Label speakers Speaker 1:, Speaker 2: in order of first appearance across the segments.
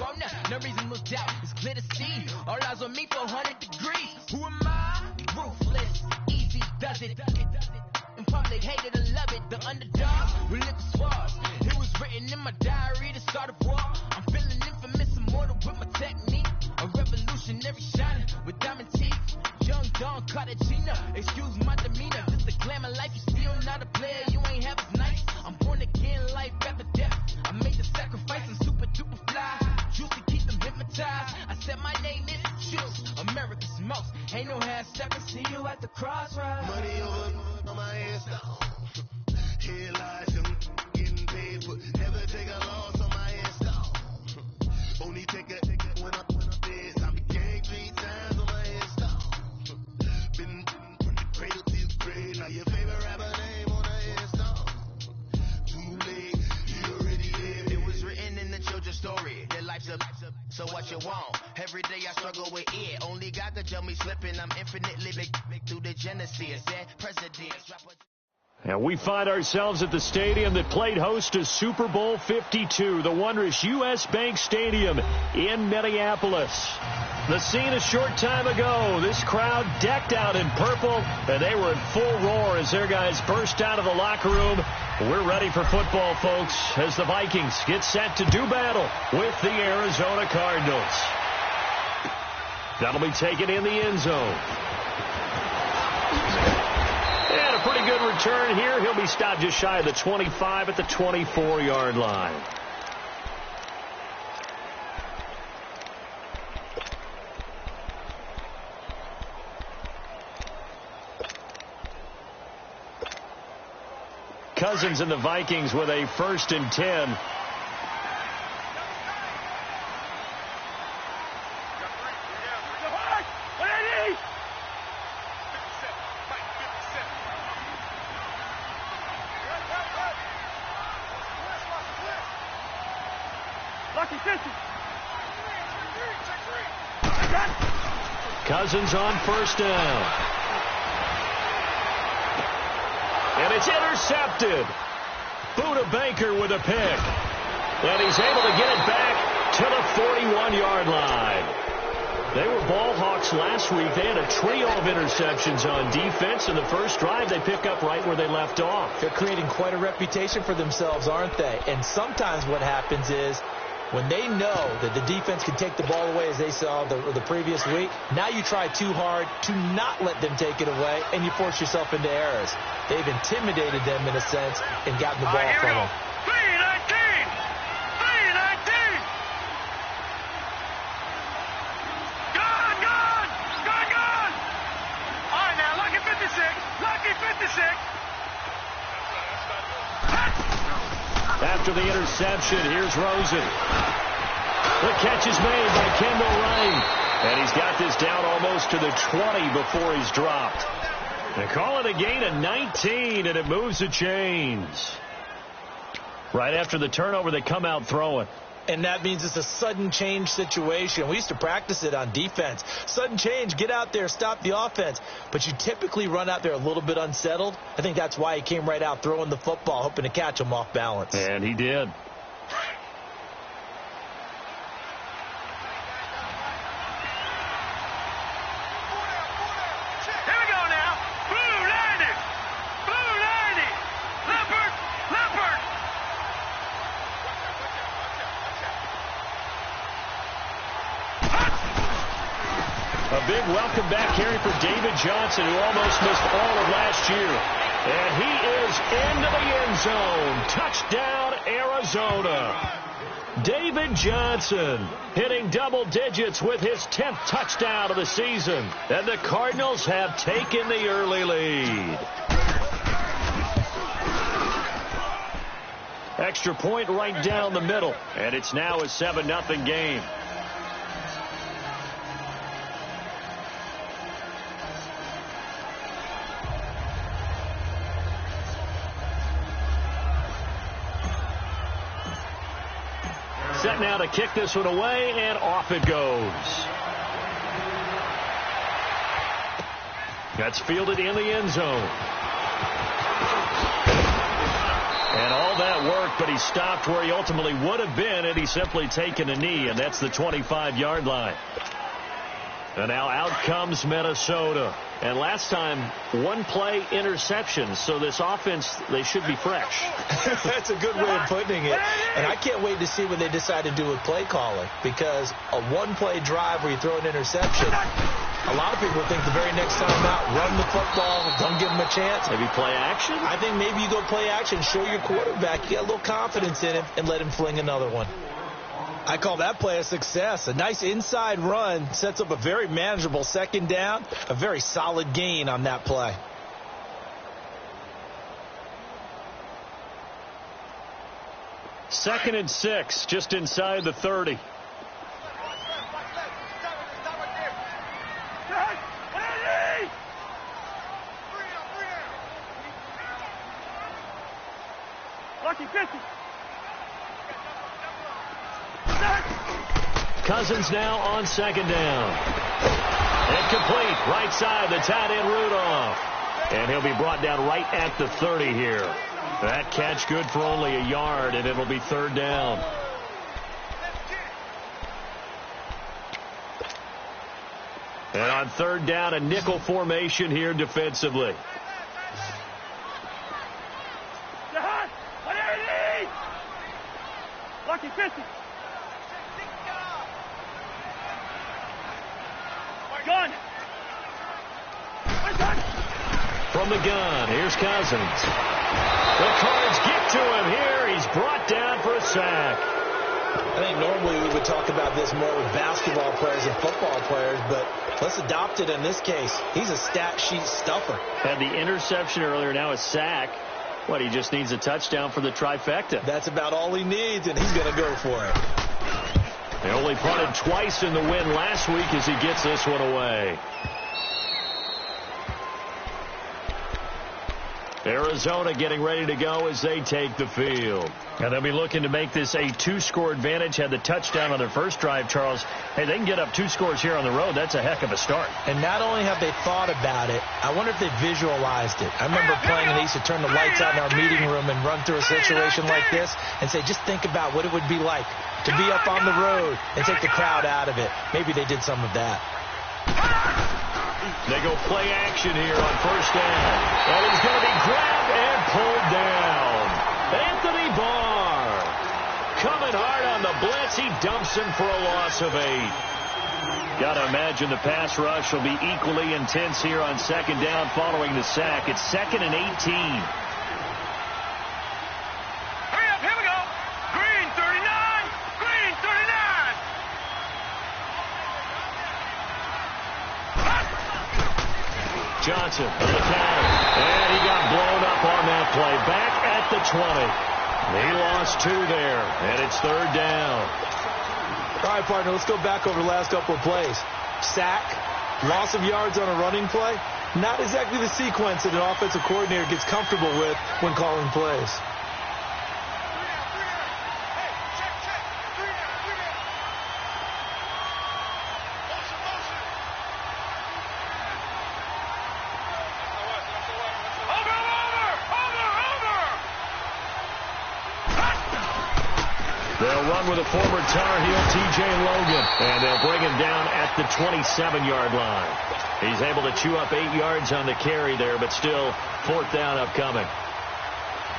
Speaker 1: grown now. No reasonable doubt. It's clear to see. All eyes on me for 100 degrees. Who am I? Ruthless. Easy does it. In public, hate it or love it. The underdog will live the swabs. It was written in my diary to start a war. I'm feeling infamous, immortal with my technique. A revolutionary shining with diamond teeth. Young Don Cartagena, excuse my demeanor. This a glamour life, you still not a player. You ain't half as nice. I'm born again, life after death. I made the sacrifice and super duper fly. Juice to keep them hypnotized. I said my name is Juice, America's most. Ain't no half stepping. See you at the crossroads.
Speaker 2: Money over on my head stone. Here lies him getting paid for. Never take a loss on my head stone. Only take a when I'm dead. I became 3 times on my head stone. Been from the cradle to the grave. Now your favorite rapper name on a headstone. Too late, you already dead. It was written in the children's story. Their life's a so what you want? Every day I struggle with it. Only God could tell me slipping. I'm infinitely big through the genesis. And presidents.
Speaker 3: And we find ourselves at the stadium that played host to Super Bowl 52, the wondrous U.S. Bank Stadium in Minneapolis. The scene a short time ago, this crowd decked out in purple, and they were in full roar as their guys burst out of the locker room. We're ready for football, folks, as the Vikings get set to do battle with the Arizona Cardinals. That'll be taken in the end zone. And a pretty good return here. He'll be stopped just shy of the 25 at the 24-yard line. Cousins and the Vikings with a 1st and 10. Cousins on 1st down. And it's intercepted. Buda Baker with a pick. And he's able to get it back to the 41-yard line. They were ball hawks last week. They had a trio of interceptions on defense. In the first drive, they pick up right where they left off.
Speaker 4: They're creating quite a reputation for themselves, aren't they? And sometimes what happens is, when they know that the defense can take the ball away, as they saw the previous week, now you try too hard to not let them take it away, and you force yourself into errors. They've intimidated them, in a sense, and gotten the ball from them.
Speaker 5: 319! 319! Gone! All right, now, lucky 56. Lucky 56.
Speaker 3: After the interception, here's Rosen. The catch is made by Kendall Wright. And he's got this down almost to the 20 before he's dropped. They call it a gain of 19, and it moves the chains. Right after the turnover, they come out throwing.
Speaker 4: And that means it's a sudden change situation. We used to practice it on defense. Sudden change, get out there, stop the offense. But you typically run out there a little bit unsettled. I think that's why he came right out throwing the football, hoping to catch him off balance.
Speaker 3: And he did. A big welcome back carry for David Johnson, who almost missed all of last year. And he is into the end zone. Touchdown, Arizona. David Johnson hitting double digits with his 10th touchdown of the season. And the Cardinals have taken the early lead. Extra point right down the middle. And it's now a 7-0 game. Set now to kick this one away, and off it goes. That's fielded in the end zone. And all that work, but he stopped where he ultimately would have been had he simply taken a knee, and that's the 25-yard line. And now out comes Minnesota. And last time, one-play interception. So this offense, they should be fresh.
Speaker 4: That's a good way of putting it. And I can't wait to see what they decide to do with play calling, because a one-play drive where you throw an interception, a lot of people think the very next time out, run the football, don't give them a chance.
Speaker 3: Maybe play action?
Speaker 4: I think maybe you go play action, show your quarterback you got a little confidence in him, and let him fling another one. I call that play a success. A nice inside run sets up a very manageable second down, a very solid gain on that play.
Speaker 3: Second and 6, just inside the 30.
Speaker 5: Lucky 50.
Speaker 3: Cousins now on second down. Incomplete. Right side, the tight end Rudolph. And he'll be brought down right at the 30 here. That catch good for only a yard, and it'll be third down. And on third down, a nickel formation here defensively.
Speaker 5: Lucky 50. Gun.
Speaker 3: From the gun, here's Cousins. The Cards get to him here. He's brought down for a sack.
Speaker 4: I think normally we would talk about this more with basketball players and football players, but let's adopt it in this case. He's a stat sheet stuffer.
Speaker 3: Had the interception earlier, now a sack. What, he just needs a touchdown for the trifecta.
Speaker 4: That's about all he needs, and he's going to go for it.
Speaker 3: They only punted twice in the win last week as he gets this one away. Arizona getting ready to go as they take the field. And they'll be looking to make this a two-score advantage. Had the touchdown on their first drive, Charles. Hey, they can get up 2 scores here on the road. That's a heck of a start.
Speaker 4: And not only have they thought about it, I wonder if they visualized it. I remember playing and they used to turn the lights out in our meeting room and run through a situation like this and say, just think about what it would be like to be up on the road and take the crowd out of it. Maybe they did some of that.
Speaker 3: They go play action here on first down. And he's going to be grabbed and pulled down. Anthony Barr coming hard on the blitz. He dumps him for a loss of 8. Got to imagine the pass rush will be equally intense here on second down following the sack. It's 2nd and 18.
Speaker 5: Hurry up, here we go. Green 39. Green 39.
Speaker 3: Johnson on the counter. And he got blown up on that play. Back at the 20. He lost 2 there. And it's third down.
Speaker 4: All right, partner, let's go back over the last couple of plays. Sack, loss of yards on a running play. Not exactly the sequence that an offensive coordinator gets comfortable with when calling plays.
Speaker 3: They'll run with a former Tar Heel, T.J. Logan, and they'll bring him down at the 27-yard line. He's able to chew up 8 yards on the carry there, but still fourth down upcoming.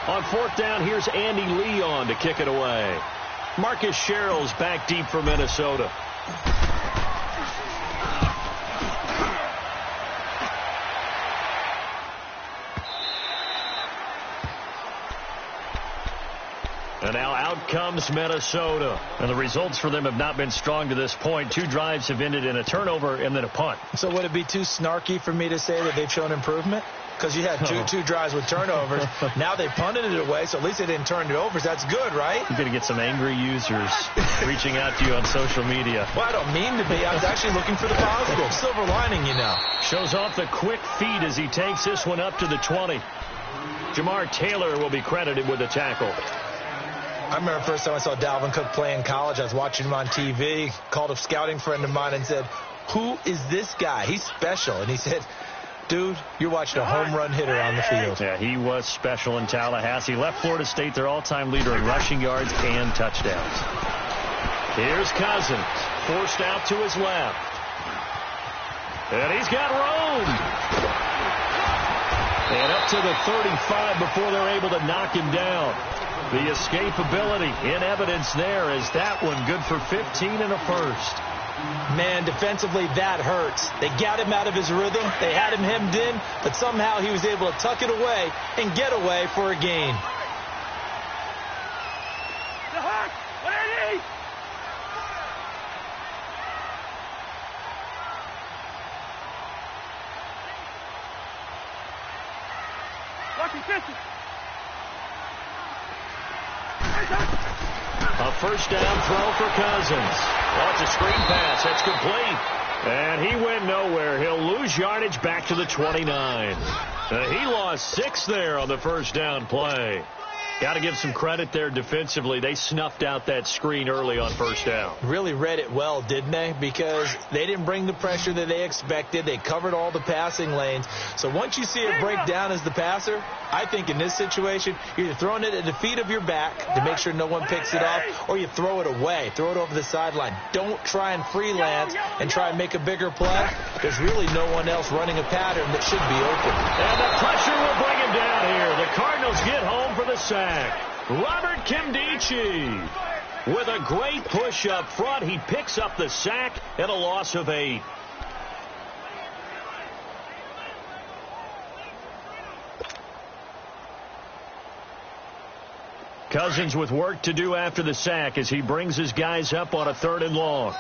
Speaker 3: On fourth down, here's Andy Leon to kick it away. Marcus Sherrill's back deep for Minnesota. And now out comes Minnesota. And the results for them have not been strong to this point. 2 drives have ended in a turnover and then a punt.
Speaker 4: So would it be too snarky for me to say that they've shown improvement? Because you had two drives with turnovers. Now they punted it away, so at least they didn't turn it over. So that's good, right?
Speaker 3: You're going to get some angry users reaching out to you on social media.
Speaker 4: Well, I don't mean to be. I was actually looking for the positive. Silver lining, you know.
Speaker 3: Shows off the quick feet as he takes this one up to the 20. Jamar Taylor will be credited with the tackle.
Speaker 4: I remember the first time I saw Dalvin Cook play in college. I was watching him on TV, called a scouting friend of mine and said, who is this guy? He's special. And he said, Dude, you're watching a home run hitter on the field.
Speaker 3: Yeah, he was special in Tallahassee. Left Florida State their all-time leader in rushing yards and touchdowns. Here's Cousins, forced out to his left. And he's got room. And up to the 35 before they're able to knock him down. The escapability in evidence there as that one good for 15 and a first.
Speaker 4: Man, defensively, that hurts. They got him out of his rhythm. They had him hemmed in, but somehow he was able to tuck it away and get away for a gain.
Speaker 3: A first down throw for Cousins. Oh, it's a screen pass. That's complete. And he went nowhere. He'll lose yardage back to the 29. He lost 6 there on the first down play. Got to give some credit there defensively. They snuffed out that screen early on first down.
Speaker 4: Really read it well, didn't they? Because they didn't bring the pressure that they expected. They covered all the passing lanes. So once you see it break down as the passer, I think in this situation, you're either throwing it at the feet of your back to make sure no one picks it up, or you throw it away. Throw it over the sideline. Don't try and freelance and try and make a bigger play. There's really no one else running a pattern that should be open.
Speaker 3: And the pressure will bring him down here. The Cardinals get home for the sack. Robert Kimdichie with a great push up front. He picks up the sack and a loss of 8. Cousins with work to do after the sack as he brings his guys up on a 3rd and long.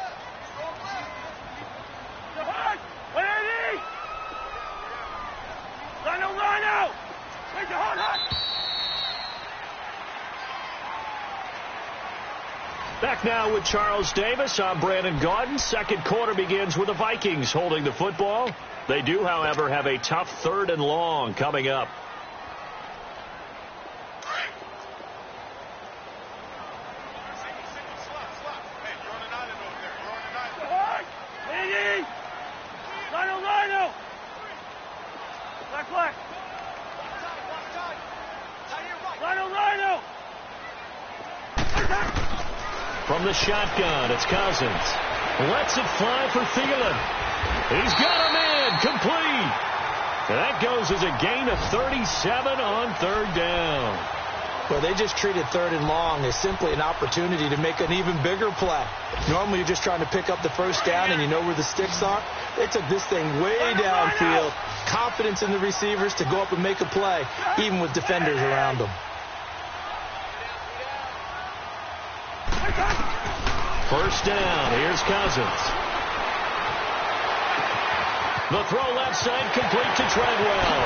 Speaker 3: Back now with Charles Davis. I'm Brandon Gaudin. Second quarter begins with the Vikings holding the football. They do, however, have a tough 3rd and long coming up. From the shotgun, it's Cousins. Lets it fly for Thielen. He's got a man complete. That goes as a gain of 37 on 3rd down.
Speaker 4: Well, they just treated 3rd and long as simply an opportunity to make an even bigger play. Normally, you're just trying to pick up the first down and you know where the sticks are. They took this thing way downfield. Confidence in the receivers to go up and make a play, even with defenders around them.
Speaker 3: First down. Here's Cousins. The throw left side complete to Treadwell.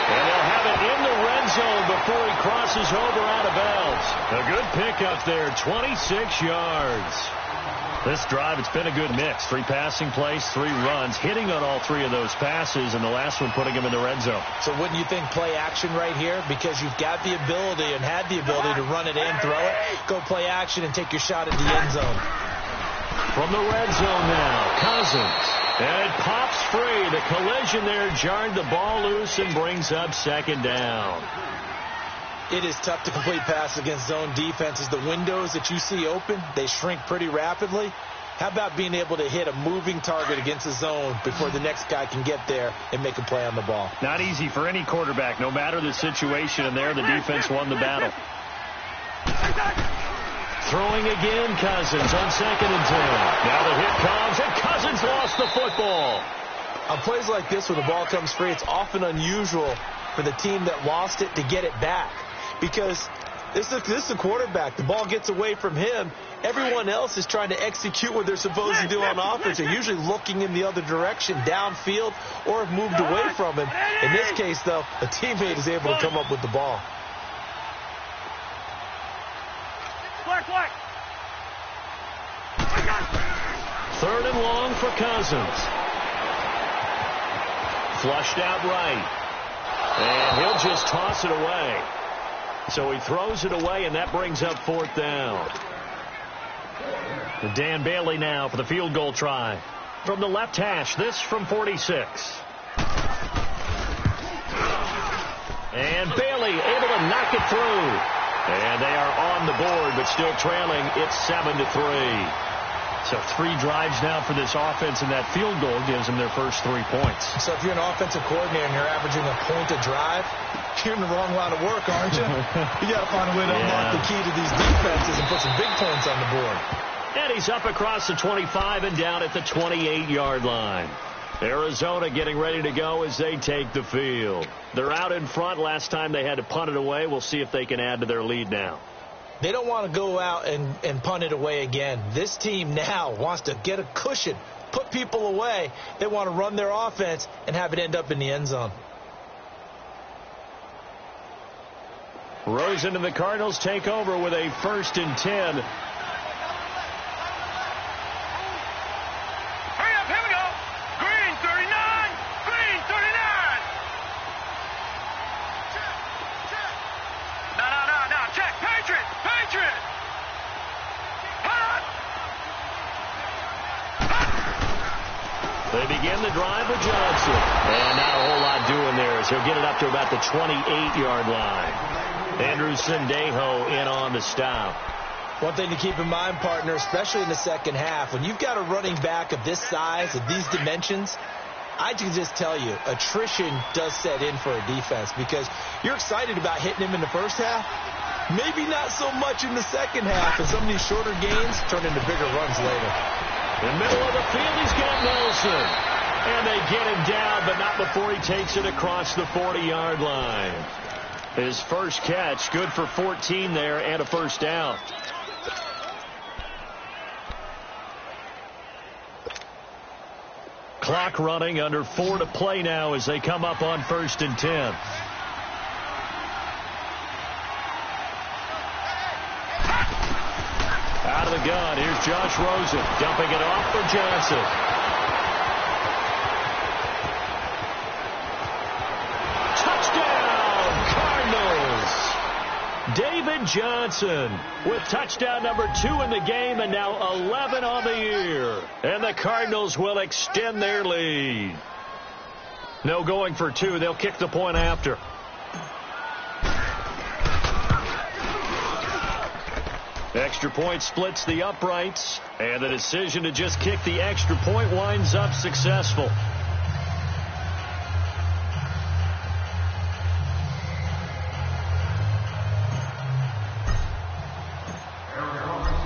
Speaker 3: And they'll have it in the red zone before he crosses over out of bounds. A good pickup there, 26 yards. This drive, it's been a good mix. 3 passing plays, 3 runs, hitting on all 3 of those passes, and the last one putting him in the red zone.
Speaker 4: So wouldn't you think play action right here? Because you've got the ability and had the ability to run it in, throw it, go play action, and take your shot at the end zone.
Speaker 3: From the red zone now, Cousins. And it pops free. The collision there jarred the ball loose and brings up 2nd down.
Speaker 4: It is tough to complete passes against zone defenses. The windows that you see open, they shrink pretty rapidly. How about being able to hit a moving target against a zone before the next guy can get there and make a play on the ball?
Speaker 3: Not easy for any quarterback, no matter the situation, and there the defense won the battle. Throwing again, Cousins on 2nd and 10. Now the hit comes, and Cousins lost the football.
Speaker 4: On plays like this where the ball comes free, it's often unusual for the team that lost it to get it back. Because this is a quarterback. The ball gets away from him. Everyone else is trying to execute what they're supposed to do on offense. They're usually looking in the other direction, downfield, or have moved away from him. In this case, though, a teammate is able to come up with the ball.
Speaker 3: Third and long for Cousins. Flushed out right. And he'll just toss it away. So he throws it away, and that brings up 4th down. Dan Bailey now for the field goal try. From the left hash, this from 46. And Bailey able to knock it through. And they are on the board, but still trailing. It's 7-3. So 3 drives now for this offense, and that field goal gives them their first 3 points.
Speaker 4: So if you're an offensive coordinator and you're averaging a point a drive, you're in the wrong line of work, aren't you? You got to find a way to unlock the key to these defenses and put some big points on the board.
Speaker 3: And he's up across the 25 and down at the 28-yard line. Arizona getting ready to go as they take the field. They're out in front. Last time they had to punt it away. We'll see if they can add to their lead now.
Speaker 4: They don't want to go out and punt it away again. This team now wants to get a cushion, put people away. They want to run their offense and have it end up in the end zone.
Speaker 3: Rosen and the Cardinals take over with a 1st and 10. They begin the drive with Johnson. And not a whole lot doing there as he'll get it up to about the 28-yard line. Andrew Sendejo in on the stop.
Speaker 4: One thing to keep in mind, partner, especially in the second half, when you've got a running back of this size, of these dimensions, I can just tell you, attrition does set in for a defense because you're excited about hitting him in the first half. Maybe not so much in the second half, and some of these shorter gains turn into bigger runs later.
Speaker 3: In the middle of the field, he's got Wilson. And they get him down, but not before he takes it across the 40-yard line. His first catch, good for 14 there and a first down. Clock running, under 4 to play now as they come up on 1st and 10. Out of the gun, here's Josh Rosen, dumping it off for Johnson. Touchdown, Cardinals! David Johnson with touchdown number 2 in the game and now 11 on the year. And the Cardinals will extend their lead. No going for 2. They'll kick the point after. Extra point splits the uprights, and the decision to just kick the extra point winds up successful.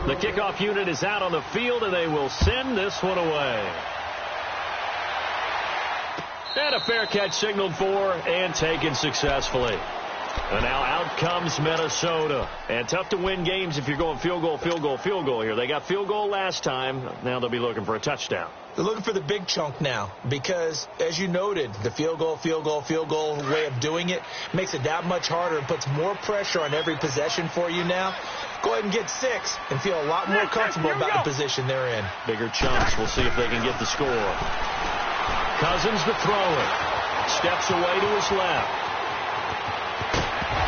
Speaker 3: The kickoff unit is out on the field, and they will send this one away. And a fair catch signaled for and taken successfully. And now out comes Minnesota. And tough to win games if you're going field goal, field goal, field goal here. They got field goal last time. Now they'll be looking for a touchdown.
Speaker 4: They're looking for the big chunk now because, as you noted, the field goal way of doing it makes it that much harder and puts more pressure on every possession for you now. Go ahead and get 6 and feel a lot more comfortable about the position they're in.
Speaker 3: Bigger chunks. We'll see if they can get the score. Cousins the thrower. Steps away to his left.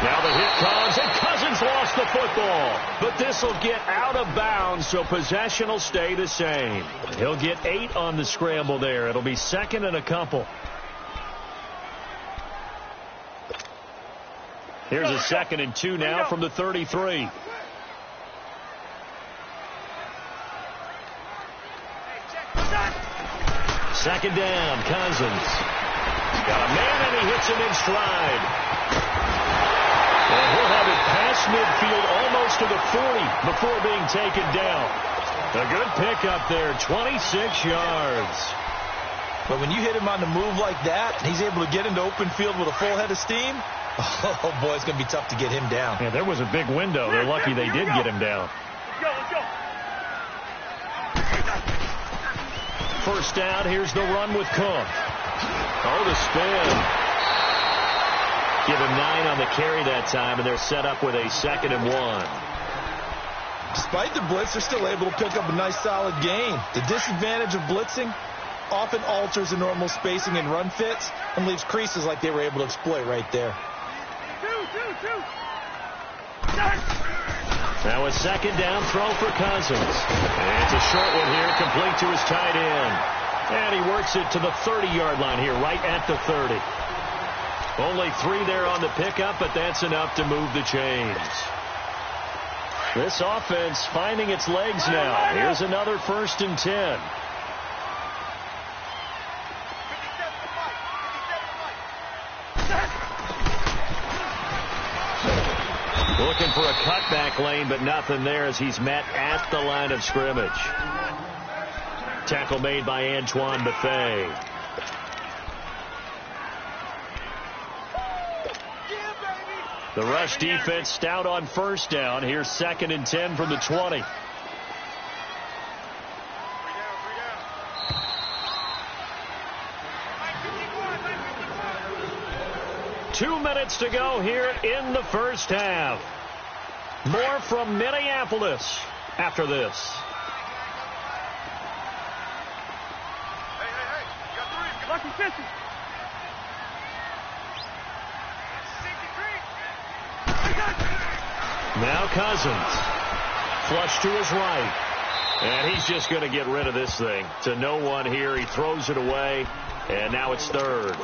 Speaker 3: Now the hit comes, and Cousins lost the football. But this will get out of bounds, so possession will stay the same. He'll get 8 on the scramble there. It'll be 2nd and a couple. Here's a 2nd and 2 now from the 33. Second down, Cousins. Got a man, and he hits him in stride. And he'll have it past midfield almost to the 40 before being taken down. A good pickup there, 26 yards.
Speaker 4: But when you hit him on the move like that, and he's able to get into open field with a full head of steam, oh, boy, it's going to be tough to get him down.
Speaker 3: Yeah, there was a big window. They're lucky they did get him down.
Speaker 5: Let's go.
Speaker 3: First down, here's the run with Cook. Oh, the spin. Give him 9 on the carry that time, and they're set up with a 2nd and 1.
Speaker 4: Despite the blitz, they're still able to pick up a nice, solid gain. The disadvantage of blitzing often alters the normal spacing and run fits and leaves creases like they were able to exploit right there.
Speaker 3: Now a 2nd down throw for Cousins. And it's a short one here, complete to his tight end. And he works it to the 30-yard line here, right at the 30. Only 3 there on the pickup, but that's enough to move the chains. This offense finding its legs now. Here's another 1st and 10. Looking for a cutback lane, but nothing there as he's met at the line of scrimmage. Tackle made by Antoine Bethea. The rush defense stout on 1st down. Here's 2nd and 10 from the 20. Two minutes to go here in the first half. More from Minneapolis after this.
Speaker 5: Hey, you got 3. Lucky 50.
Speaker 3: Now Cousins. Flush to his right. And he's just going to get rid of this thing. To no one here. He throws it away. And now it's 3rd.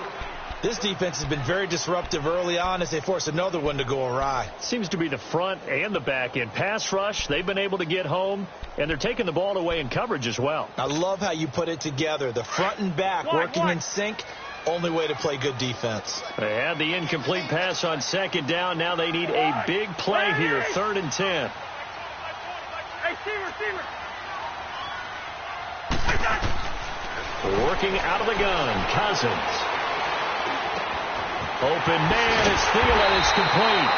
Speaker 4: This defense has been very disruptive early on as they force another one to go awry.
Speaker 3: Seems to be the front and the back end. Pass rush, they've been able to get home, and they're taking the ball away in coverage as well.
Speaker 4: I love how you put it together. The front and back working in sync. Only way to play good defense.
Speaker 3: They had the incomplete pass on 2nd down. Now they need a big play here. 3rd and 10.
Speaker 5: Hey, receiver.
Speaker 3: Working out of the gun, Cousins. Open man is Thielen. It's complete.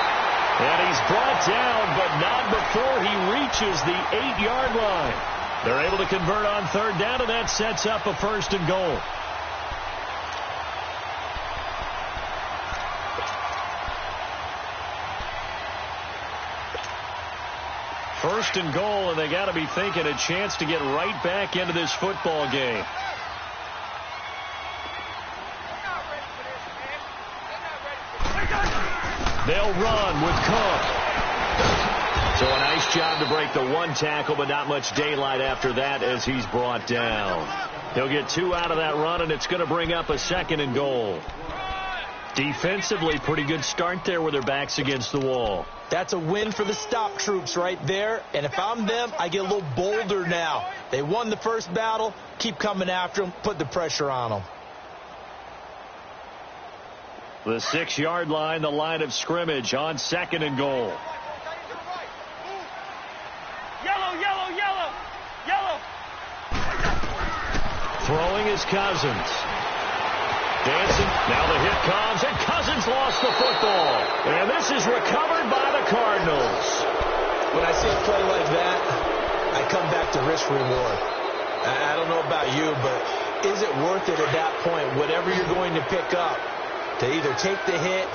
Speaker 3: And he's brought down, but not before he reaches the 8-yard line. They're able to convert on 3rd down, and that sets up a 1st and goal. First and goal, and they got to be thinking a chance to get right back into this football game. They'll run with Cook. So a nice job to break the 1 tackle, but not much daylight after that as he's brought down. He'll get 2 out of that run, and it's going to bring up a 2nd and goal. Defensively, pretty good start there with their backs against the wall.
Speaker 4: That's a win for the stop troops right there. And if I'm them, I get a little bolder now. They won the first battle. Keep coming after them. Put the pressure on them.
Speaker 3: The 6-yard line, the line of scrimmage on 2nd and goal.
Speaker 5: Yellow.
Speaker 3: Throwing is Cousins. Dancing. Now the hit comes, and Cousins lost the football. And this is recovered by the Cardinals.
Speaker 4: When I see a play like that, I come back to risk reward. I don't know about you, but is it worth it at that point, whatever you're going to pick up, to either take the hit,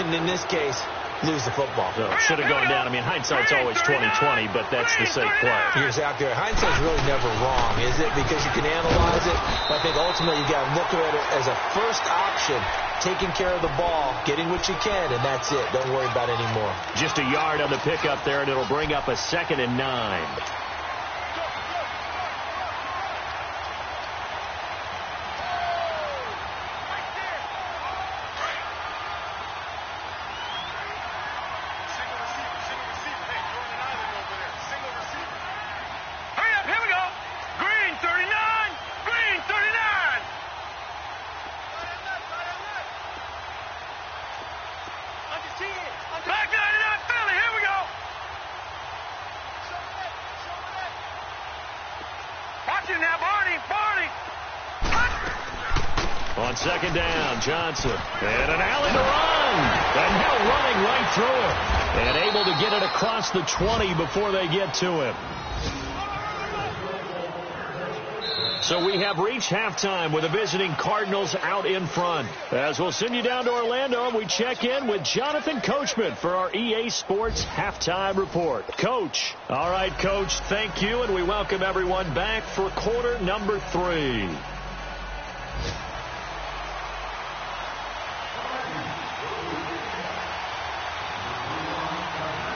Speaker 4: and in this case, lose the football?
Speaker 3: So should have gone down. I mean, hindsight's always 20/20, but that's the safe play.
Speaker 4: You're exactly right. Hindsight's really never wrong, is it? Because you can analyze it. But I think ultimately you got to look at it as a first option, taking care of the ball, getting what you can, and that's it. Don't worry about it anymore.
Speaker 3: Just a yard on the pickup there, and it'll bring up a 2nd and 9. On 2nd down, Johnson. And an alley to run. And now running right through it. And able to get it across the 20 before they get to him. So we have reached halftime with the visiting Cardinals out in front. As we'll send you down to Orlando, we check in with Jonathan Coachman for our EA Sports Halftime Report. Coach. All right, Coach, thank you, and we welcome everyone back for quarter number 3.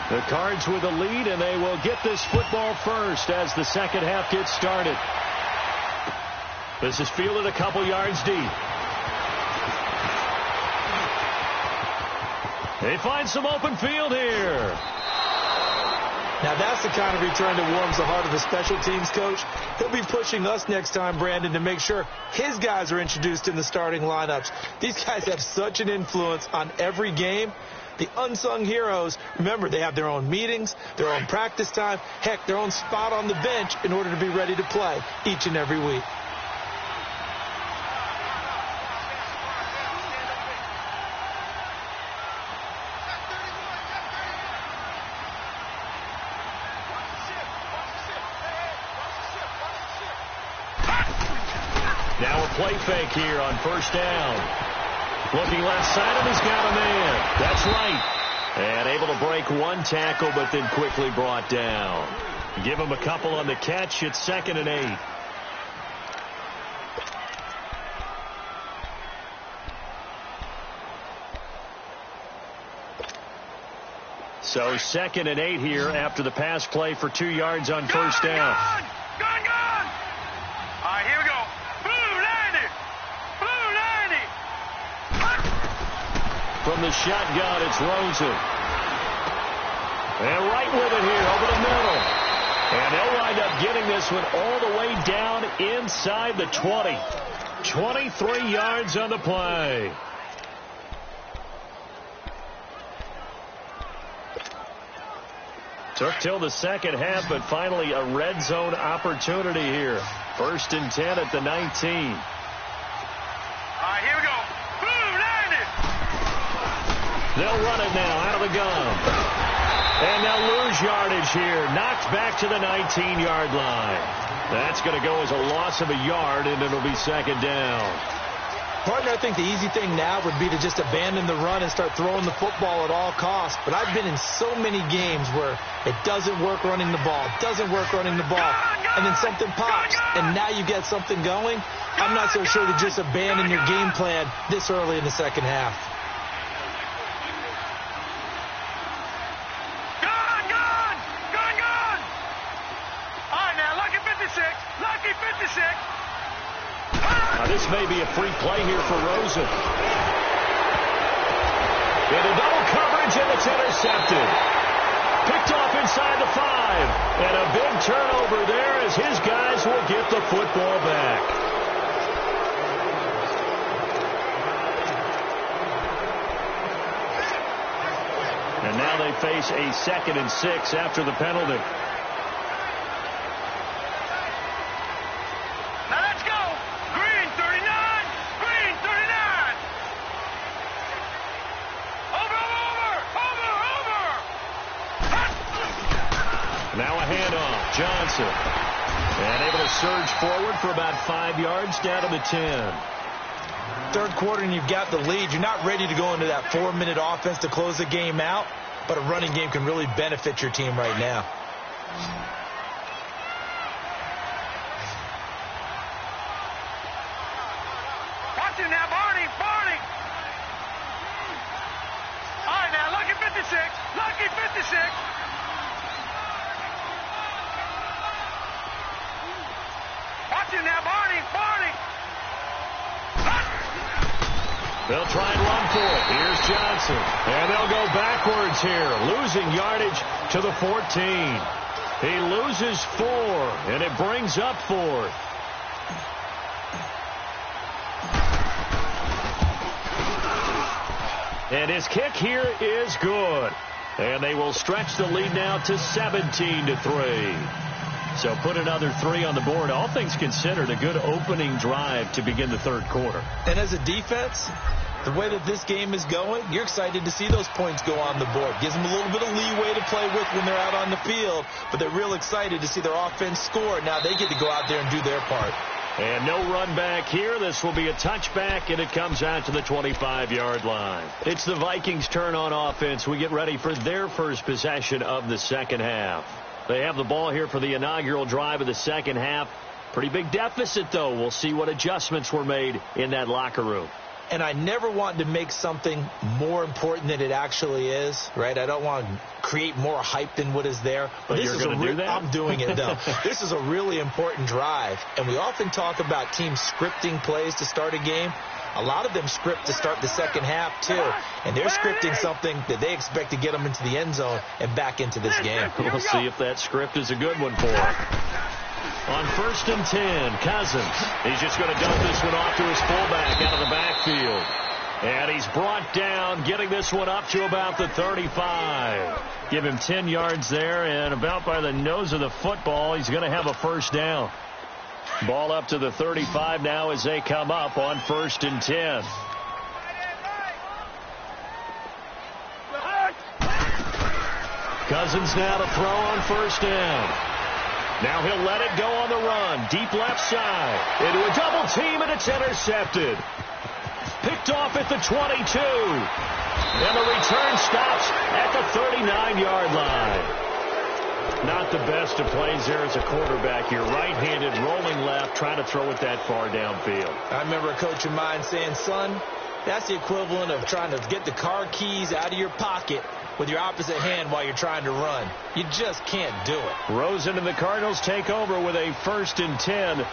Speaker 3: The Cards with a lead, and they will get this football first as the second half gets started. This is fielded a couple yards deep. They find some open field here.
Speaker 4: Now, that's the kind of return that warms the heart of the special teams coach. He'll be pushing us next time, Brandon, to make sure his guys are introduced in the starting lineups. These guys have such an influence on every game. The unsung heroes, remember, they have their own meetings, their own practice time, heck, their own spot on the bench in order to be ready to play each and every week.
Speaker 3: Now a play fake here on first down. Looking left side of he's got a man. That's right. And able to break one tackle, but then quickly brought down. Give him a couple on the catch. It's 2nd and 8. So 2nd and 8 here after the pass play for 2 yards on first down.
Speaker 5: Gone! All right, here we go. Blue 90!
Speaker 3: From the shotgun, it's Rosen. And right with it here over the middle. And they'll wind up getting this one all the way down inside the 20. 23 yards on the play. Took till the second half, but finally a red zone opportunity here. 1st and 10 at the 19.
Speaker 5: All right, here we go. Blue 90!
Speaker 3: They'll run it now out of the gun. And they'll lose yardage here. Knocked back to the 19-yard line. That's going to go as a loss of a yard, and it'll be 2nd down.
Speaker 4: Partner, I think the easy thing now would be to just abandon the run and start throwing the football at all costs. But I've been in so many games where it doesn't work running the ball, and then something pops, and now you get something going. I'm not so sure to just abandon your game plan this early in the second half.
Speaker 5: Gone! All right, now, lucky 56!
Speaker 3: Now, this may be a free play here for Rosen. Into double coverage, and it's intercepted. Picked off inside the 5. And a big turnover there as his guys will get the football back. And now they face a 2nd and 6 after the penalty. Now a handoff. Johnson. And able to surge forward for about 5 yards down to the 10.
Speaker 4: Third quarter and you've got the lead. You're not ready to go into that 4-minute offense to close the game out, but a running game can really benefit your team right now.
Speaker 5: Watch it now, Barney! All right, now, lucky 56! Watch it now, Barney!
Speaker 3: They'll try and run for it. Here's Johnson. And they'll go backwards here, losing yardage to the 14. He loses 4, and it brings up 4th. And his kick here is good. And they will stretch the lead now to 17-3. So put another 3 on the board. All things considered, a good opening drive to begin the third quarter.
Speaker 4: And as a defense, the way that this game is going, you're excited to see those points go on the board. Gives them a little bit of leeway to play with when they're out on the field, but they're real excited to see their offense score. Now they get to go out there and do their part.
Speaker 3: And no run back here. This will be a touchback, and it comes out to the 25-yard line. It's the Vikings' turn on offense. We get ready for their first possession of the second half. They have the ball here for the inaugural drive of the second half. Pretty big deficit, though. We'll see what adjustments were made in that locker room.
Speaker 4: and I never want to make something more important than it actually is, right? I don't want to create more hype than what is there.
Speaker 3: But
Speaker 4: this
Speaker 3: you're
Speaker 4: is
Speaker 3: going to do that?
Speaker 4: I'm doing it, though. This is a really important drive, and we often talk about teams scripting plays to start a game. A lot of them script to start the second half, too, and they're scripting something that they expect to get them into the end zone and back into this game.
Speaker 3: We'll see if that script is a good one for them. On 1st and 10, Cousins. He's just going to dump this one off to his fullback out of the backfield. And he's brought down, getting this one up to about the 35. Give him 10 yards there, and about by the nose of the football, he's going to have a first down. Ball up to the 35 now as they come up on 1st and 10. Cousins now to throw on 1st down. Now he'll let it go on the run. Deep left side. Into a double team, and it's intercepted. Picked off at the 22. And the return stops at the 39-yard line. Not the best of plays there as a quarterback. You're right-handed, rolling left, trying to throw it that far downfield.
Speaker 4: I remember a coach of mine saying, son, that's the equivalent of trying to get the car keys out of your pocket with your opposite hand while you're trying to run. You just can't do it.
Speaker 3: Rosen and the Cardinals take over with a 1st and 10.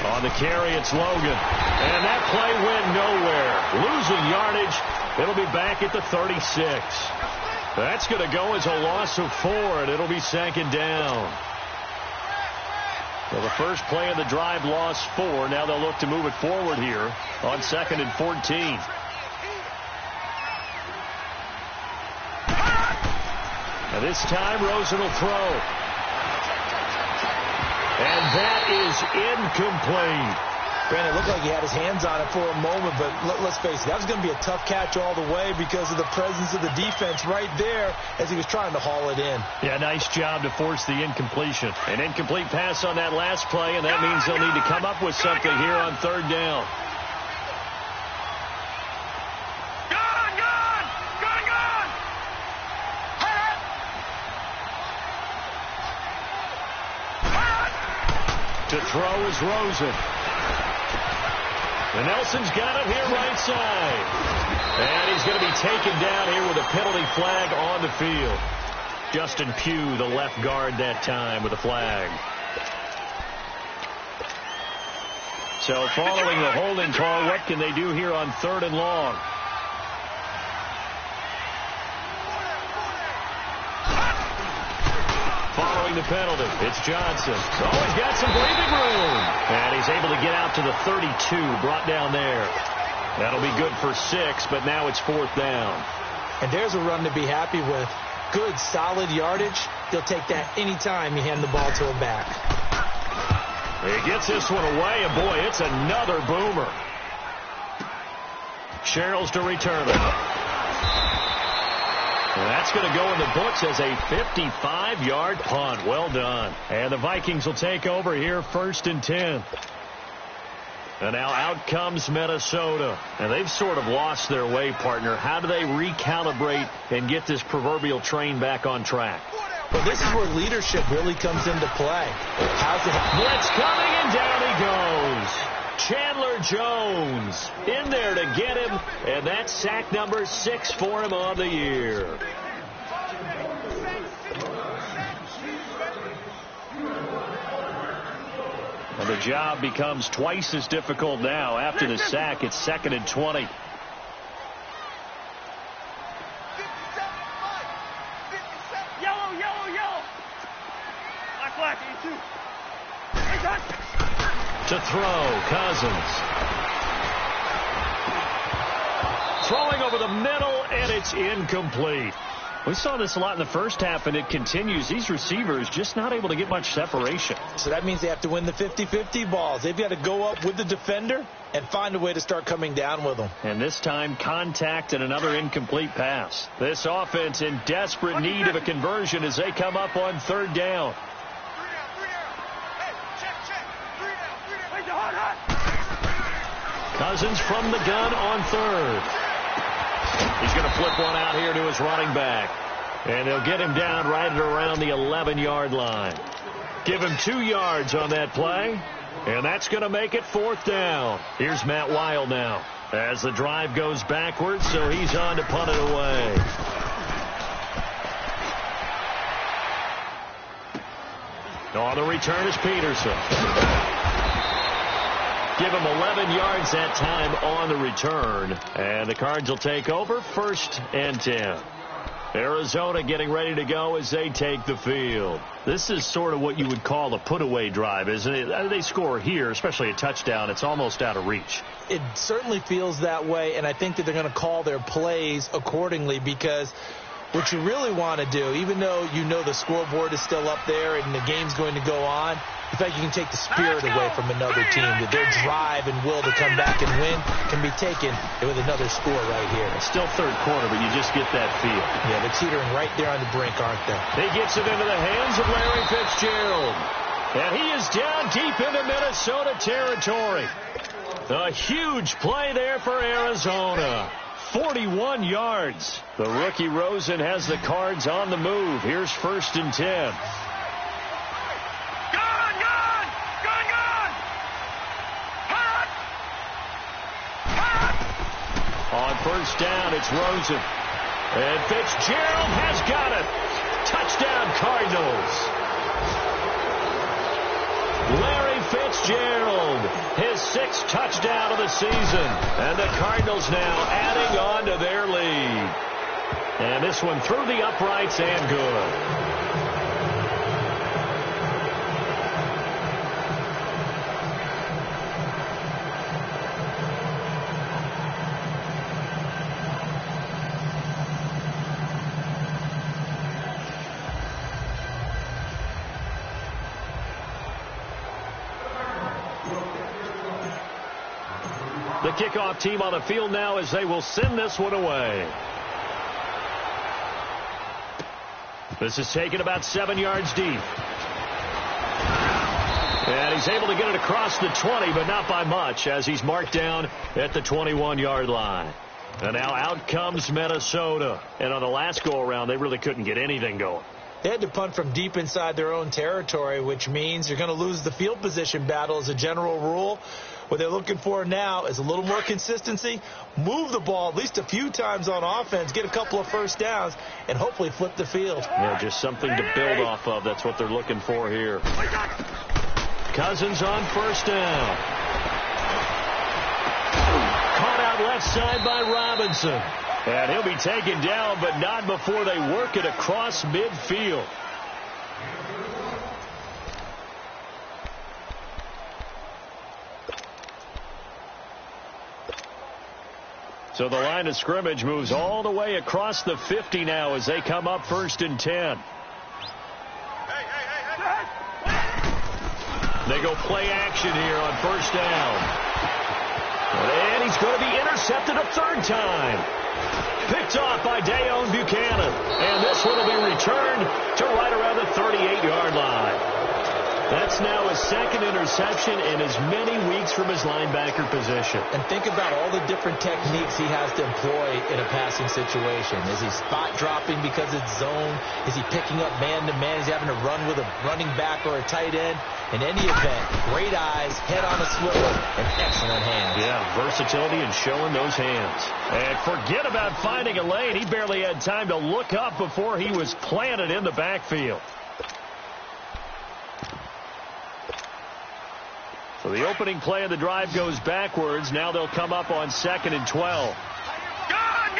Speaker 3: On the carry, it's Logan. And that play went nowhere. Losing yardage. It'll be back at the 36. That's going to go as a loss of 4, and it'll be 2nd down. Well, the first play of the drive lost 4. Now they'll look to move it forward here on 2nd and 14. And this time, Rosen will throw. And that is incomplete.
Speaker 4: Brandon, it looked like he had his hands on it for a moment, but let's face it, that was going to be a tough catch all the way because of the presence of the defense right there as he was trying to haul it in.
Speaker 3: Yeah, nice job to force the incompletion. An incomplete pass on that last play, and that means they'll need to come up with something here on 3rd down. To throw is Rosen. And Nelson's got it here right side. And he's going to be taken down here with a penalty flag on the field. Justin Pugh, the left guard that time with a flag. So following the holding call, what can they do here on 3rd and long? Following the penalty, it's Johnson. Oh, he's got some breathing room. And he's able to get out to the 32, brought down there. That'll be good for 6, but now it's 4th down.
Speaker 4: And there's a run to be happy with. Good, solid yardage. They'll take that anytime you hand the ball to a back.
Speaker 3: He gets this one away, and boy, it's another boomer. Sherrills to return it. And that's going to go in the books as a 55-yard punt. Well done. And the Vikings will take over here 1st and 10. And now out comes Minnesota. And they've sort of lost their way, partner. How do they recalibrate and get this proverbial train back on track?
Speaker 4: Well, this is where leadership really comes into play.
Speaker 3: Blitz coming, and down he goes. Chandler Jones in there to get him, and that's sack number 6 for him on the year. And the job becomes twice as difficult now. After the sack, it's 2nd and 20.
Speaker 5: Yellow. Black, 82.
Speaker 3: To throw, Cousins. Throwing over the middle, and it's incomplete. We saw this a lot in the first half, and it continues. These receivers just not able to get much separation.
Speaker 4: So that means they have to win the 50-50 balls. They've got to go up with the defender and find a way to start coming down with them.
Speaker 3: And this time, contact and another incomplete pass. This offense in desperate need of a conversion as they come up on 3rd down. Cousins from the gun on 3rd. He's going to flip one out here to his running back. And they'll get him down right at around the 11-yard line. Give him 2 yards on that play, and that's going to make it 4th down. Here's Matt Weil now as the drive goes backwards, so he's on to punt it away. On the return is Peterson. Give him 11 yards that time on the return, and the Cards will take over 1st and 10. Arizona getting ready to go as they take the field. This is sort of what you would call a put-away drive, isn't it? They score here, especially a touchdown. It's almost out of reach.
Speaker 4: It certainly feels that way, and I think that they're going to call their plays accordingly, because what you really want to do, even though you know the scoreboard is still up there and the game's going to go on, in fact, you can take the spirit away from another team. That their drive and will to come back and win can be taken with another score right here.
Speaker 3: It's still 3rd quarter, but you just get that feel.
Speaker 4: Yeah, they're teetering right there on the brink, aren't they?
Speaker 3: He gets it into the hands of Larry Fitzgerald. And he is down deep into Minnesota territory. A huge play there for Arizona. 41 yards. The rookie Rosen has the Cards on the move. Here's 1st and 10. On 1st down, it's Rosen. And Fitzgerald has got it. Touchdown, Cardinals. Larry Fitzgerald, his 6th touchdown of the season. And the Cardinals now adding on to their lead. And this one through the uprights and good. The kickoff team on the field now as they will send this one away. This is taken about 7 yards deep. And he's able to get it across the 20, but not by much, as he's marked down at the 21-yard line. And now out comes Minnesota. And on the last go-around, they really couldn't get anything going.
Speaker 4: They had to punt from deep inside their own territory, which means you're going to lose the field position battle as a general rule. What they're looking for now is a little more consistency, move the ball at least a few times on offense, get a couple of 1st downs, and hopefully flip the field.
Speaker 3: Yeah, just something to build off of. That's what they're looking for here. Cousins on 1st down. Caught out left side by Robinson. And he'll be taken down, but not before they work it across midfield. So the line of scrimmage moves all the way across the 50 now as they come up 1st and 10. They go play action here on 1st down. And he's going to be intercepted a 3rd time. Picked off by Dayon Buchanan. And this one will be returned to right around the 38-yard line. That's now his 2nd interception in as many weeks from his linebacker position.
Speaker 4: And think about all the different techniques he has to employ in a passing situation. Is he spot dropping because it's zone? Is he picking up man-to-man? Is he having to run with a running back or a tight end? In any event, great eyes, head on a swivel, and excellent hands.
Speaker 3: Yeah, versatility and showing those hands. And forget about finding a lane. He barely had time to look up before he was planted in the backfield. So the opening play of the drive goes backwards. Now they'll come up on 2nd and 12.
Speaker 5: Gone!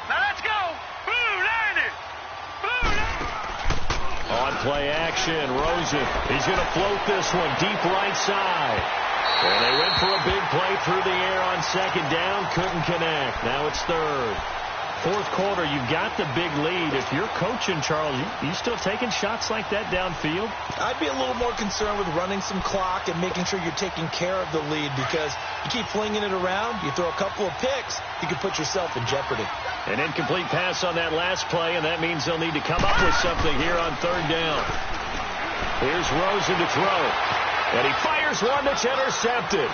Speaker 5: Now let's go! Blue landed!
Speaker 3: On play action, Rosen. He's going to float this one deep right side. And they went for a big play through the air on 2nd down. Couldn't connect. Now it's 3rd. 4th quarter, you've got the big lead. If you're coaching, Charles, you still taking shots like that downfield?
Speaker 4: I'd be a little more concerned with running some clock and making sure you're taking care of the lead, because you keep flinging it around, you throw a couple of picks, you can put yourself in jeopardy.
Speaker 3: An incomplete pass on that last play, and that means they'll need to come up with something here on 3rd down. Here's Rosen to throw. And he fires one that's intercepted.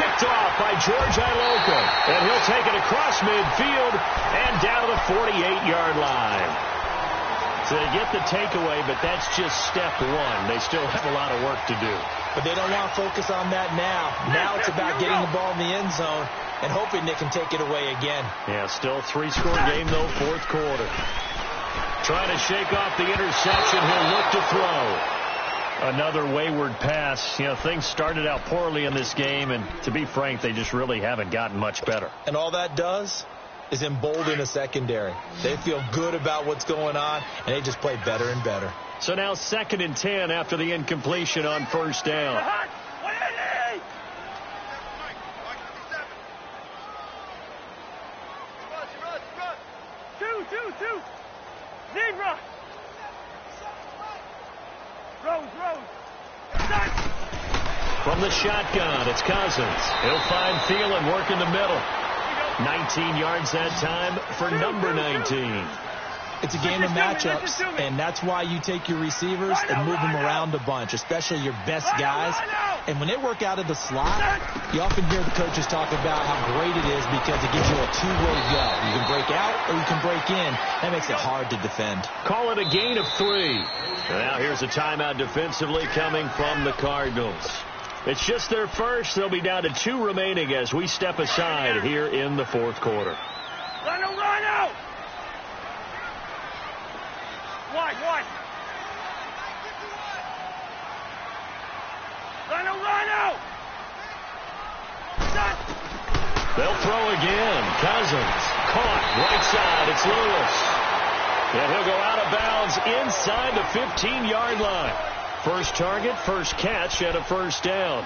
Speaker 3: Picked off by George Iloka. And he'll take it across midfield and down to the 48-yard line. So they get the takeaway, but that's just step one. They still have a lot of work to do.
Speaker 4: But they don't want to focus on that now. Now it's about getting the ball in the end zone and hoping they can take it away again.
Speaker 3: Yeah, still three-score game, though, fourth quarter. Trying to shake off the interception. He'll look to throw. Another wayward pass. You know, things started out poorly in this game, and to be frank, they just really haven't gotten much better.
Speaker 4: And all that does is embolden a secondary. They feel good about what's going on, and they just play better and better.
Speaker 3: So now 2nd and 10 after the incompletion on first down.
Speaker 5: Two. Zebra. Rose.
Speaker 3: From the shotgun, it's Cousins. He'll find Thielen working the middle. 19 yards that time for number 19.
Speaker 4: It's a game of matchups, and that's why you take your receivers and move them around a bunch, especially your best guys. And when they work out of the slot, you often hear the coaches talk about how great it is because it gives you a two-way go. You can break out or you can break in. That makes it hard to defend.
Speaker 3: Call it a gain of 3. Now here's a timeout defensively coming from the Cardinals. It's just their first. They'll be down to 2 remaining as we step aside here in the fourth quarter.
Speaker 5: Run out! Wide. Run out!
Speaker 3: They'll throw again. Cousins caught right side. It's Lewis. And he'll go out of bounds inside the 15-yard line. First target, first catch, and a first down.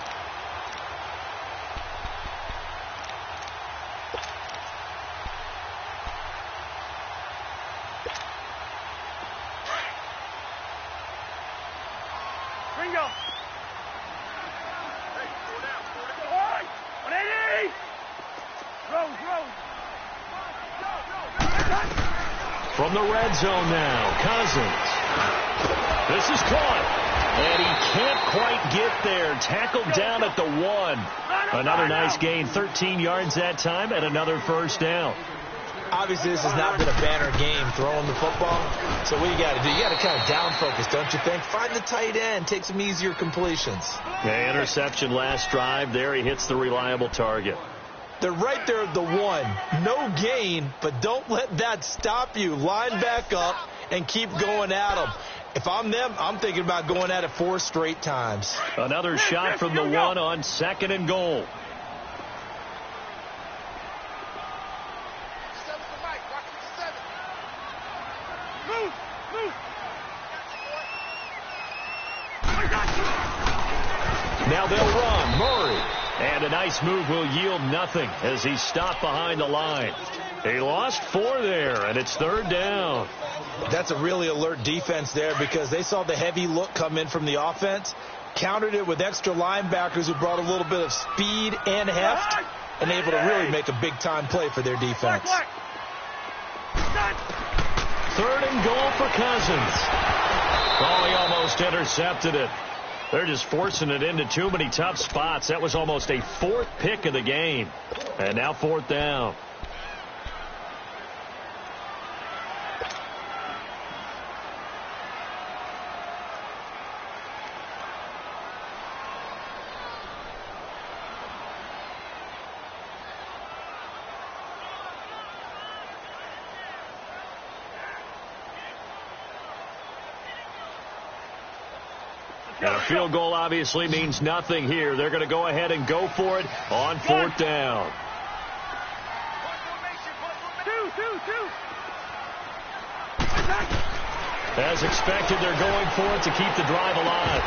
Speaker 5: Ringo. Hey, slow down. 180. Rose.
Speaker 3: From the red zone now, Cousins. This is caught. And he can't quite get there. Tackled down at the 1. Another nice gain, 13 yards that time, and another first down.
Speaker 4: Obviously, this has not been a banner game throwing the football. So what you got to do, you got to kind of down focus, don't you think? Find the tight end, take some easier completions.
Speaker 3: Yeah, interception last drive. There he hits the reliable target.
Speaker 4: They're right there at the 1. No gain, but don't let that stop you. Line back up and keep going at them. If I'm them, I'm thinking about going at it 4 straight times.
Speaker 3: Another shot from the 1 on 2nd and goal. Now they'll run. Murray. And a nice move will yield nothing as he's stopped behind the line. He lost 4 there, and it's 3rd down.
Speaker 4: That's a really alert defense there because they saw the heavy look come in from the offense, countered it with extra linebackers who brought a little bit of speed and heft, and able to really make a big-time play for their defense.
Speaker 3: 3rd and goal for Cousins. Oh, he almost intercepted it. They're just forcing it into too many tough spots. That was almost a 4th pick of the game. And now 4th down. And a field goal obviously means nothing here. They're going to go ahead and go for it on 4th down. As expected, they're going for it to keep the drive alive.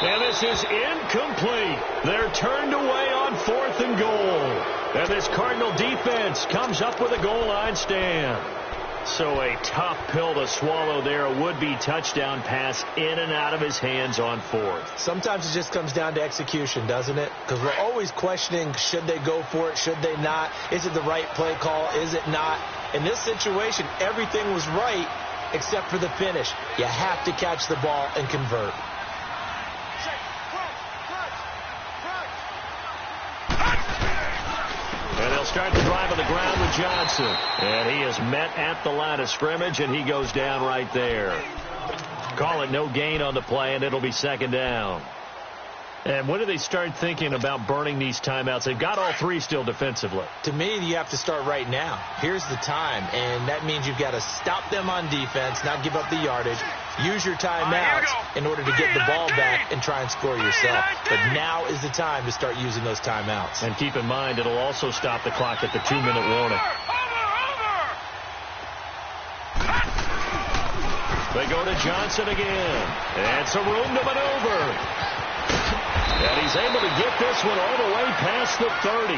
Speaker 3: And this is incomplete. They're turned away on 4th and goal. And this Cardinal defense comes up with a goal line stand. So a tough pill to swallow there. A would-be touchdown pass in and out of his hands on 4th.
Speaker 4: Sometimes it just comes down to execution, doesn't it? Because we're always questioning, should they go for it? Should they not? Is it the right play call? Is it not? In this situation, everything was right except for the finish. You have to catch the ball and convert.
Speaker 3: And they'll start the drive on the ground with Johnson. And he is met at the line of scrimmage, and he goes down right there. Call it no gain on the play, and it'll be second down. And when do they start thinking about burning these timeouts? They've got all three still defensively.
Speaker 4: To me, you have to start right now. Here's the time, and that means you've got to stop them on defense, not give up the yardage, use your timeouts in order to get the ball back and try and score yourself. But now is the time to start using those timeouts.
Speaker 3: And keep in mind, it'll also stop the clock at the 2-minute warning. They go to Johnson again. And some room to maneuver. And he's able to get this one all the way past the 30.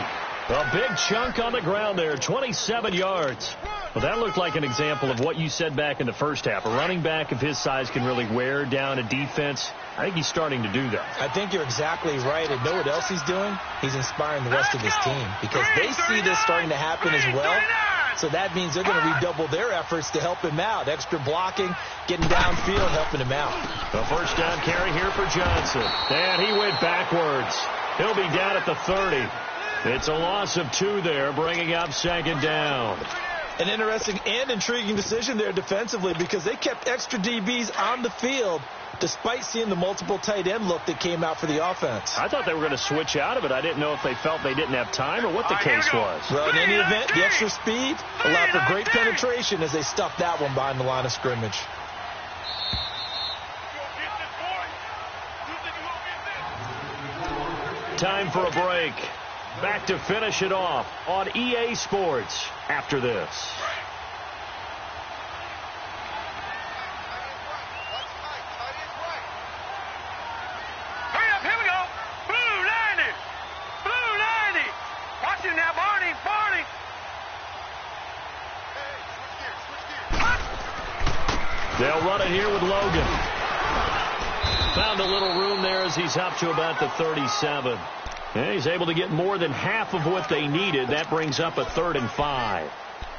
Speaker 3: A big chunk on the ground there, 27 yards. Well, that looked like an example of what you said back in the first half. A running back of his size can really wear down a defense. I think he's starting to do that.
Speaker 4: I think you're exactly right. And know what else he's doing? He's inspiring the rest of his team because they see this starting to happen as well. So that means they're going to redouble their efforts to help him out. Extra blocking, getting downfield, helping him out.
Speaker 3: The first down carry here for Johnson. And he went backwards. He'll be down at the 30. It's a loss of 2 there, bringing up second down.
Speaker 4: An interesting and intriguing decision there defensively because they kept extra DBs on the field despite seeing the multiple tight end look that came out for the offense.
Speaker 3: I thought they were going to switch out of it. I didn't know if they felt they didn't have time or what the case was.
Speaker 4: Well, in any event, the extra speed allowed for great penetration as they stuffed that one behind the line of scrimmage.
Speaker 3: Time for a break. Back to finish it off on EA Sports after this. They'll run it here with Logan. Found a little room there as he's up to about the 37. And he's able to get more than half of what they needed. That brings up a 3rd and 5.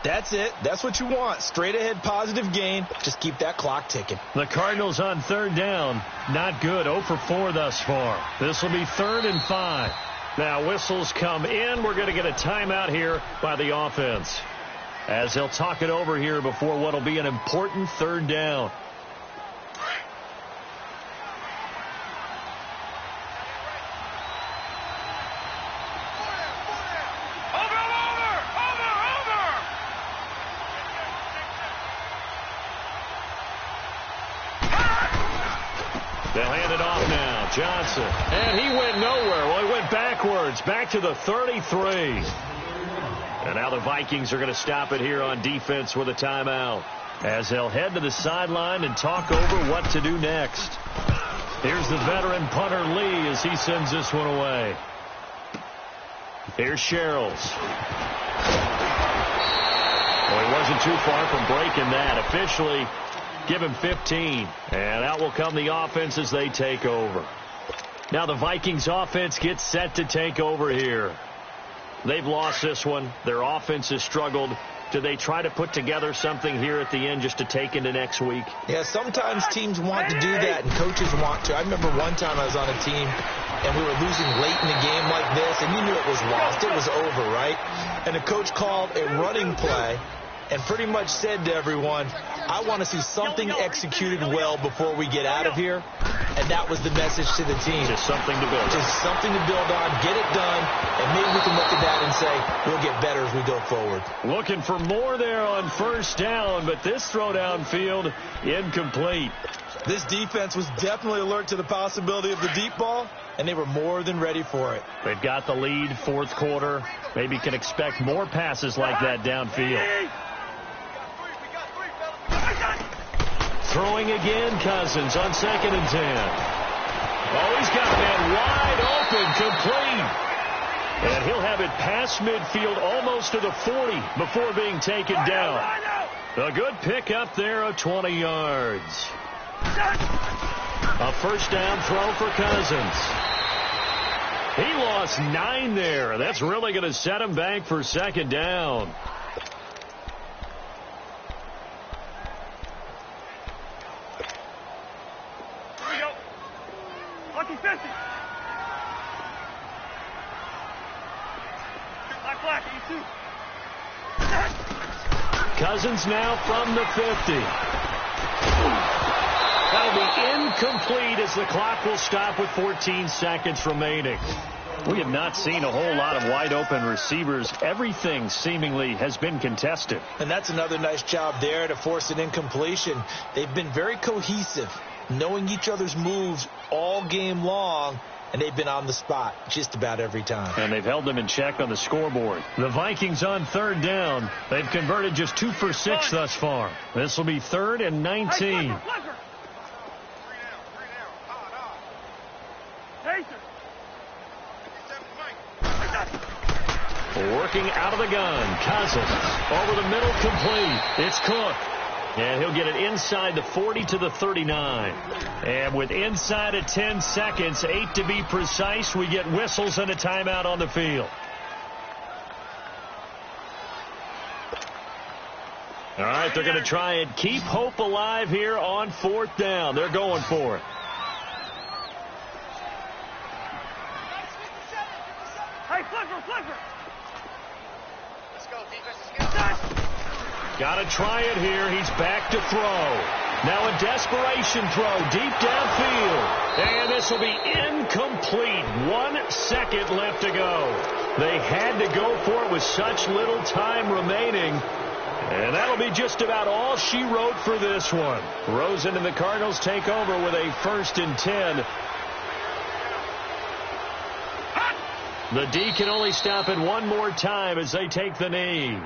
Speaker 4: That's it. That's what you want. Straight ahead positive gain. Just keep that clock ticking.
Speaker 3: The Cardinals on 3rd down. Not good. 0 for 4 thus far. This will be 3rd and 5. Now whistles come in. We're going to get a timeout here by the offense, as they'll talk it over here before what will be an important 3rd down. They'll hand it off now. Johnson. And he went nowhere. Well, he went backwards. Back to the 33. And now the Vikings are going to stop it here on defense with a timeout, as they'll head to the sideline and talk over what to do next. Here's the veteran punter Lee as he sends this one away. Here's Sherrills. Well, he wasn't too far from breaking that. Officially, give him 15. And out will come the offense as they take over. Now the Vikings offense gets set to take over here. They've lost this one. Their offense has struggled. Do they try to put together something here at the end just to take into next week?
Speaker 4: Yeah, sometimes teams want to do that and coaches want to. I remember one time I was on a team and we were losing late in the game like this, and you knew it was lost. It was over, right? And the coach called a running play and pretty much said to everyone, I want to see something executed well before we get out of here. And that was the message to the team.
Speaker 3: Just something to build.
Speaker 4: Just something to build on, get it done, and maybe we can look at that and say we'll get better as we go forward.
Speaker 3: Looking for more there on 1st down, but this throw downfield incomplete.
Speaker 4: This defense was definitely alert to the possibility of the deep ball, and they were more than ready for it.
Speaker 3: They've got the lead, 4th quarter. Maybe can expect more passes like that downfield. Throwing again, Cousins on 2nd and 10. Oh, he's got a man wide open, complete. And he'll have it past midfield almost to the 40 before being taken down. A good pickup there of 20 yards. A 1st down throw for Cousins. He lost 9 there. That's really going to set him back for 2nd down. Cousins now from the 50. That'll be incomplete as the clock will stop with 14 seconds remaining. We have not seen a whole lot of wide-open receivers. Everything seemingly has been contested.
Speaker 4: And that's another nice job there to force an incompletion. They've been very cohesive, knowing each other's moves all game long, and they've been on the spot just about every time.
Speaker 3: And they've held them in check on the scoreboard. The Vikings on third down. They've converted just 2 for 6 thus far. This will be 3rd and 19. Working out of the gun. Cousins over the middle, complete. It's Cook. And he'll get it inside the 40 to the 39. And with inside of 10 seconds, 8 to be precise, we get whistles and a timeout on the field. All right, they're going to try and keep hope alive here on 4th down. They're going for it.
Speaker 5: Hey, flipper.
Speaker 3: Got to try it here. He's back to throw. Now a desperation throw deep downfield. And this will be incomplete. 1 second left to go. They had to go for it with such little time remaining. And that'll be just about all she wrote for this one. Rosen and the Cardinals take over with a 1st and 10. The D can only stop it one more time as they take the knee.